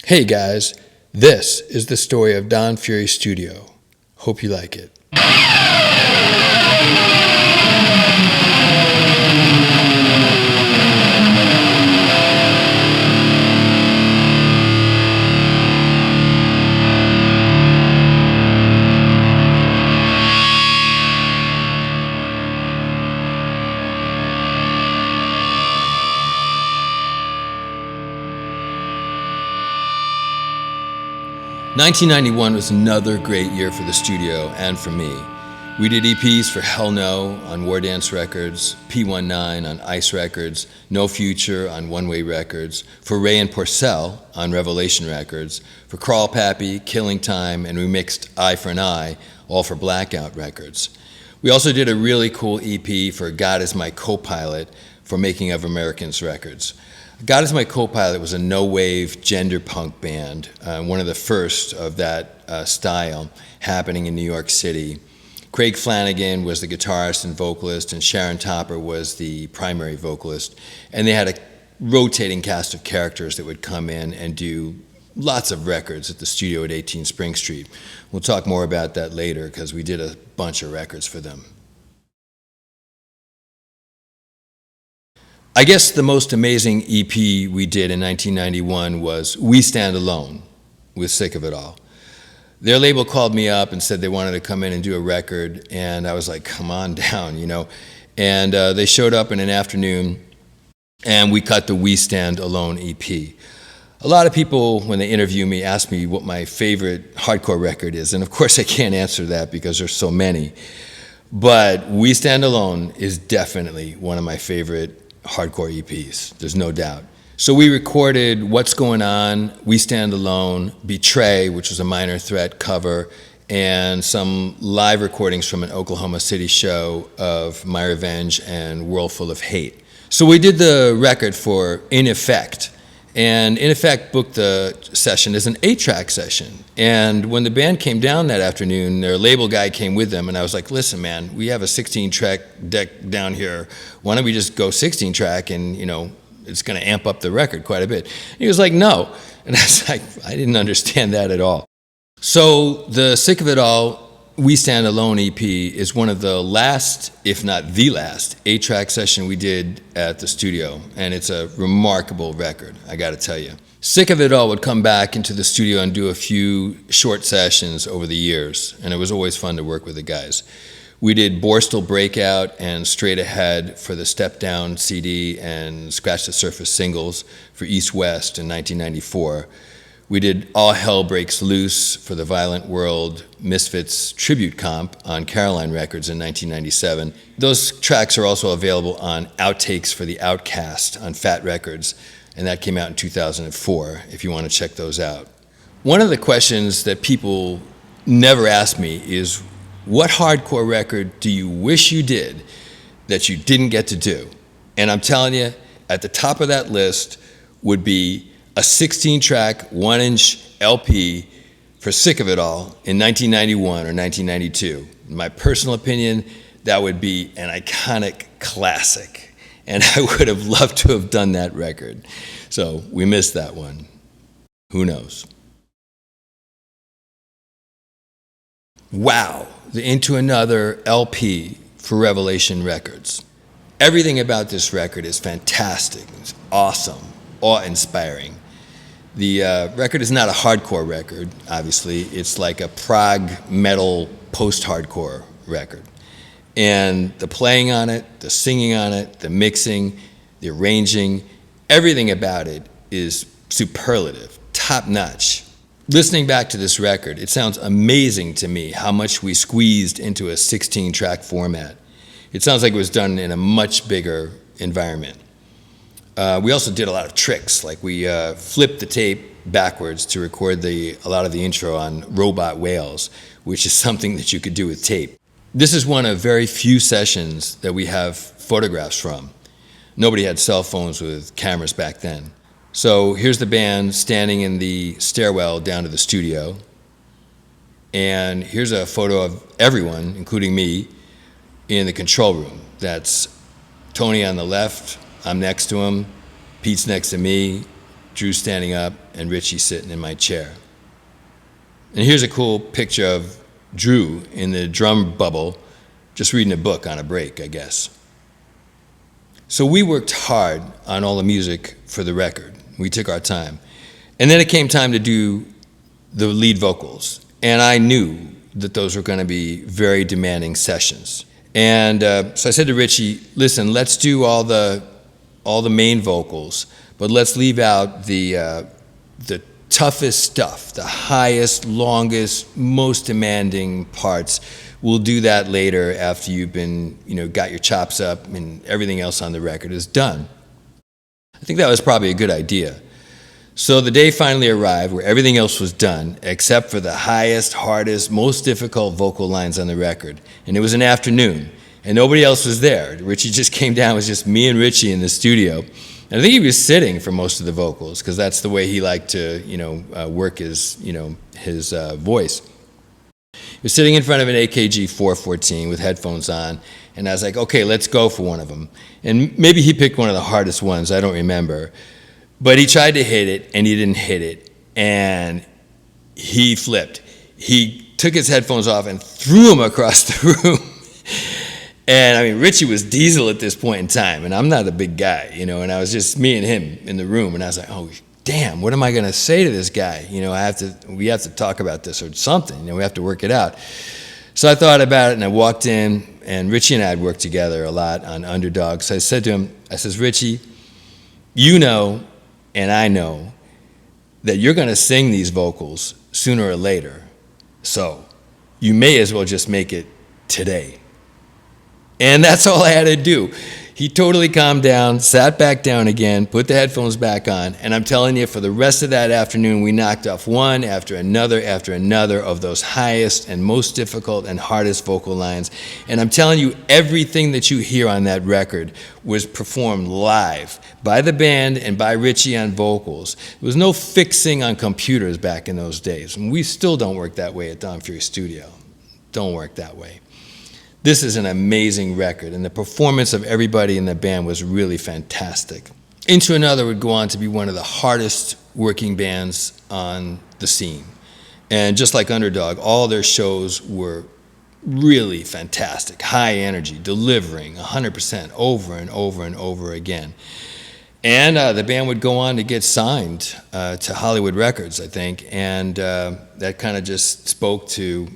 Hey guys, this is the story of Don Fury Studio. Hope you like it. 1991 was another great year for the studio and for me. We did EPs for Hell No on War Dance Records, P19 on Ice Records, No Future on One Way Records, for Ray and Porcell on Revelation Records, for Crawl Pappy, Killing Time, and we mixed Eye for an Eye, all for Blackout Records. We also did a really cool EP for God Is My Co-Pilot for Making of Americans Records. God Is My Co-Pilot was a no-wave gender punk band, one of the first of that style happening in New York City. Craig Flanagan was the guitarist and vocalist, and Sharon Topper was the primary vocalist. And they had a rotating cast of characters that would come in and do lots of records at the studio at 18 Spring Street. We'll talk more about that later because we did a bunch of records for them. I guess the most amazing EP we did in 1991 was We Stand Alone with Sick of It All. Their label called me up and said they wanted to come in and do a record, and I was like, come on down, you know. And they showed up in an afternoon, and we cut the We Stand Alone EP. A lot of people, when they interview me, ask me what my favorite hardcore record is, and of course I can't answer that because there's so many. But We Stand Alone is definitely one of my favorite hardcore EPs, there's no doubt. So we recorded What's Going On, We Stand Alone, Betray, which was a Minor Threat cover, and some live recordings from an Oklahoma City show of My Revenge and World Full of Hate. So we did the record for In Effect, and In Effect booked the session as an 8-track session. And when the band came down that afternoon, their label guy came with them, and I was like, listen, man, we have a 16-track deck down here. Why don't we just go 16-track and, you know, it's going to amp up the record quite a bit. And he was like, no. And I was like, I didn't understand that at all. So the Sick of It All, We Stand Alone EP is one of the last, if not the last, 8-track session we did at the studio, and it's a remarkable record, I gotta tell you. Sick of It All would come back into the studio and do a few short sessions over the years, and it was always fun to work with the guys. We did Borstal Breakout and Straight Ahead for the Step Down CD and Scratch the Surface singles for East West in 1994. We did All Hell Breaks Loose for the Violent World Misfits tribute comp on Caroline Records in 1997. Those tracks are also available on Outtakes for the Outcast on Fat Records, and that came out in 2004 if you want to check those out. One of the questions that people never ask me is, what hardcore record do you wish you did that you didn't get to do? And I'm telling you, at the top of that list would be a 16-track, 1-inch LP for Sick of It All in 1991 or 1992. In my personal opinion, that would be an iconic classic, and I would have loved to have done that record. So we missed that one. Who knows? Wow, the Into Another LP for Revelation Records. Everything about this record is fantastic, it's awesome, awe-inspiring. The record is not a hardcore record, obviously. It's like a prog metal post-hardcore record. And the playing on it, the singing on it, the mixing, the arranging, everything about it is superlative, top-notch. Listening back to this record, it sounds amazing to me how much we squeezed into a 16-track format. It sounds like it was done in a much bigger environment. We also did a lot of tricks, like we flipped the tape backwards to record a lot of the intro on Robot Whales, which is something that you could do with tape. This is one of very few sessions that we have photographs from. Nobody had cell phones with cameras back then. So here's the band standing in the stairwell down to the studio, and here's a photo of everyone, including me, in the control room. That's Tony on the left, I'm next to him, Pete's next to me, Drew standing up, and Richie sitting in my chair. And here's a cool picture of Drew in the drum bubble, just reading a book on a break, I guess. So we worked hard on all the music for the record. We took our time. And then it came time to do the lead vocals. And I knew that those were going to be very demanding sessions. And so I said to Richie, listen, let's do all the main vocals, but let's leave out the toughest stuff, the highest, longest, most demanding parts. We'll do that later after you've been, got your chops up and everything else on the record is done. I think that was probably a good idea. So the day finally arrived where everything else was done except for the highest, hardest, most difficult vocal lines on the record. And it was an afternoon, and nobody else was there. Richie just came down, it was just me and Richie in the studio. And I think he was sitting for most of the vocals because that's the way he liked to, work his voice. He was sitting in front of an AKG 414 with headphones on, and I was like, okay, let's go for one of them. And maybe he picked one of the hardest ones, I don't remember. But he tried to hit it, and he didn't hit it, and he flipped. He took his headphones off and threw them across the room. And I mean, Richie was Diesel at this point in time, and I'm not a big guy, and I was just me and him in the room, and I was like, oh, damn, what am I going to say to this guy? We have to talk about this or something, we have to work it out. So I thought about it, and I walked in, and Richie and I had worked together a lot on Underdog. So I said to him, Richie, and I know that you're going to sing these vocals sooner or later, so you may as well just make it today. And that's all I had to do. He totally calmed down, sat back down again, put the headphones back on, and I'm telling you, for the rest of that afternoon, we knocked off one after another of those highest and most difficult and hardest vocal lines. And I'm telling you, everything that you hear on that record was performed live by the band and by Richie on vocals. There was no fixing on computers back in those days. And we still don't work that way at Don Fury Studio. Don't work that way. This is an amazing record, and the performance of everybody in the band was really fantastic. Into Another would go on to be one of the hardest working bands on the scene. And just like Underdog, all their shows were really fantastic, high energy, delivering 100% over and over and over again. And the band would go on to get signed to Hollywood Records, I think, and that kind of just spoke to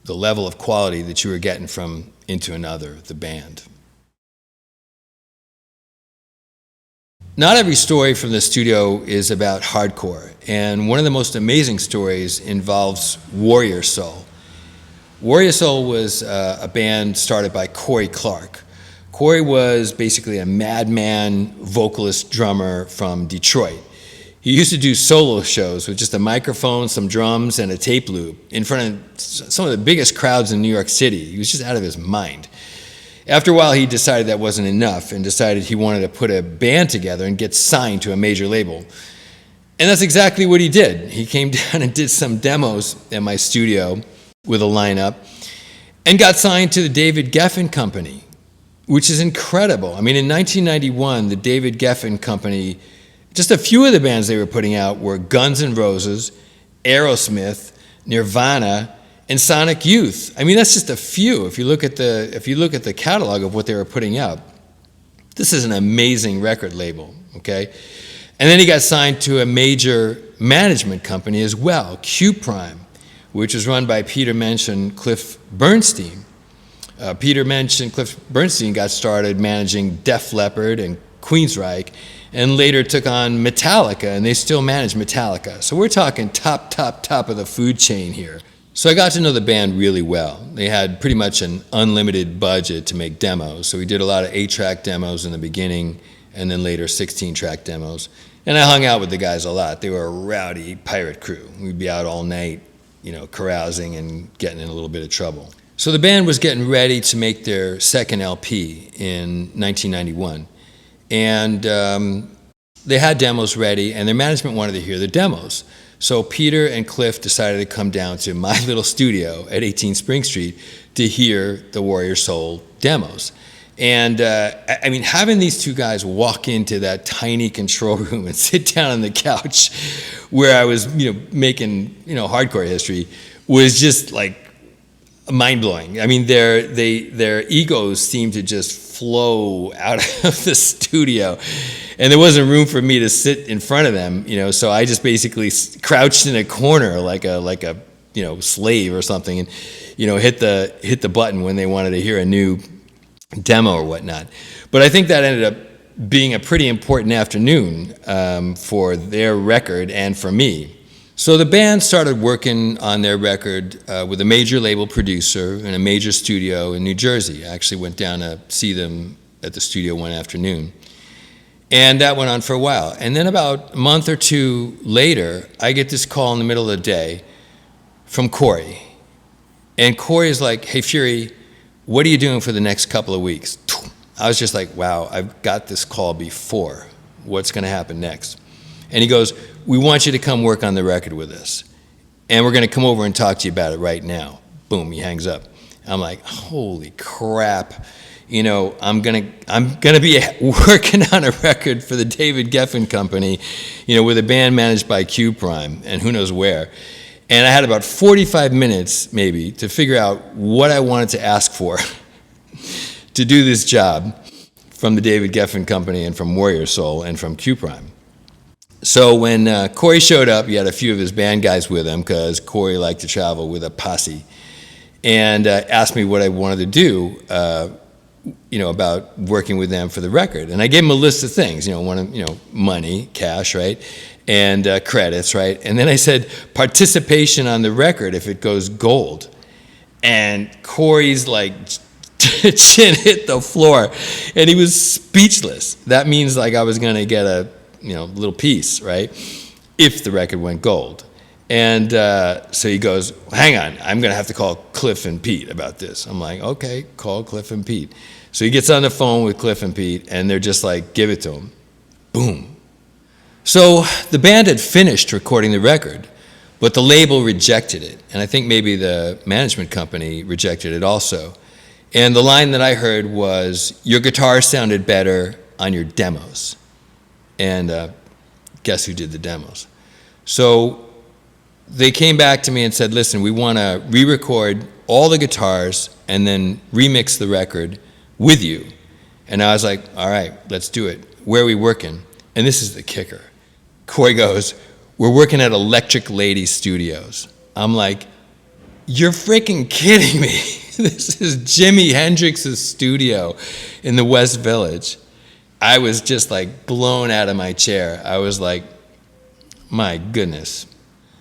the level of quality that you were getting from Into Another, the band. Not every story from the studio is about hardcore, and one of the most amazing stories involves Warrior Soul. Warrior Soul was a band started by Corey Clark. Corey was basically a madman vocalist drummer from Detroit. He used to do solo shows with just a microphone, some drums, and a tape loop in front of some of the biggest crowds in New York City. He was just out of his mind. After a while, he decided that wasn't enough and decided he wanted to put a band together and get signed to a major label. And that's exactly what he did. He came down and did some demos at my studio with a lineup and got signed to the David Geffen Company, which is incredible. I mean, in 1991, the David Geffen Company, just a few of the bands they were putting out were Guns N' Roses, Aerosmith, Nirvana, and Sonic Youth. I mean, that's just a few. If you look at the catalog of what they were putting out, this is an amazing record label, okay? And then he got signed to a major management company as well, Q Prime, which was run by Peter Mensch and Cliff Bernstein. Peter Mensch and Cliff Bernstein got started managing Def Leppard and Queensryche, and later took on Metallica, and they still manage Metallica. So we're talking top of the food chain here. So I got to know the band really well. They had pretty much an unlimited budget to make demos, so we did a lot of 8-track demos in the beginning, and then later 16-track demos. And I hung out with the guys a lot. They were a rowdy pirate crew. We'd be out all night, carousing and getting in a little bit of trouble. So the band was getting ready to make their second LP in 1991. And they had demos ready, and their management wanted to hear the demos. So Peter and Cliff decided to come down to my little studio at 18 Spring Street to hear the Warrior Soul demos. And I mean, having these two guys walk into that tiny control room and sit down on the couch where I was, making, hardcore history was just like mind-blowing. I mean, their egos seemed to just flow out of the studio, and there wasn't room for me to sit in front of them, so I just basically crouched in a corner like a slave or something, and hit the button when they wanted to hear a new demo or whatnot. But I think that ended up being a pretty important afternoon for their record and for me. So the band started working on their record with a major label producer in a major studio in New Jersey. I actually went down to see them at the studio one afternoon. And that went on for a while. And then about a month or two later, I get this call in the middle of the day from Corey. And Corey's like, "Hey, Fury, what are you doing for the next couple of weeks?" I was just like, wow, I've got this call before. What's going to happen next? And he goes, "We want you to come work on the record with us. And we're going to come over and talk to you about it right now." Boom, he hangs up. I'm like, holy crap. I'm gonna be working on a record for the David Geffen Company, with a band managed by Q Prime and who knows where. And I had about 45 minutes, maybe, to figure out what I wanted to ask for to do this job from the David Geffen Company and from Warrior Soul and from Q Prime. So when Corey showed up, he had a few of his band guys with him because Corey liked to travel with a posse, and asked me what I wanted to do, about working with them for the record. And I gave him a list of things, money, cash, right? And credits, right? And then I said, participation on the record if it goes gold. And Corey's like, chin hit the floor, and he was speechless. That means like I was gonna get a little piece, right? If the record went gold. And so he goes, "Hang on, I'm gonna have to call Cliff and Pete about this." I'm like, okay, call Cliff and Pete. So he gets on the phone with Cliff and Pete, and they're just like, give it to him. Boom. So the band had finished recording the record, but the label rejected it. And I think maybe the management company rejected it also. And the line that I heard was, "Your guitar sounded better on your demos." And guess who did the demos? So they came back to me and said, "Listen, we want to re-record all the guitars and then remix the record with you." And I was like, all right, let's do it. "Where are we working?" And this is the kicker. Corey goes, "We're working at Electric Lady Studios." I'm like, you're freaking kidding me. This is Jimi Hendrix's studio in the West Village. I was just like blown out of my chair. I was like, my goodness.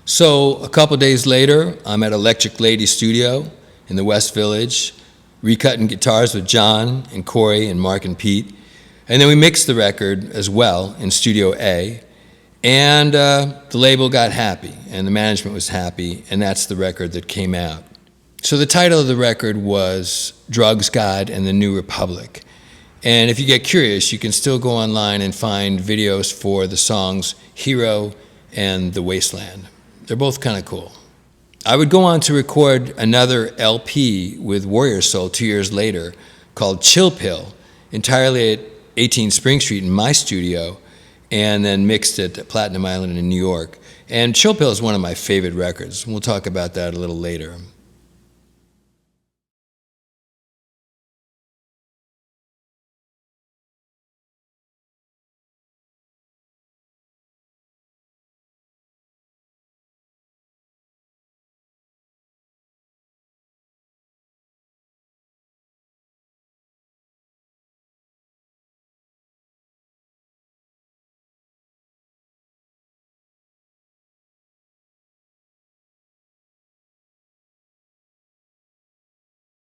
So a couple days later, I'm at Electric Lady Studio in the West Village, recutting guitars with John and Corey and Mark and Pete. And then we mixed the record as well in Studio A. And the label got happy, and the management was happy, and that's the record that came out. So the title of the record was Drugs, God, and the New Republic. And if you get curious, you can still go online and find videos for the songs Hero and The Wasteland. They're both kind of cool. I would go on to record another LP with Warrior Soul 2 years later called Chill Pill, entirely at 18 Spring Street in my studio, and then mixed it at Platinum Island in New York. And Chill Pill is one of my favorite records. We'll talk about that a little later.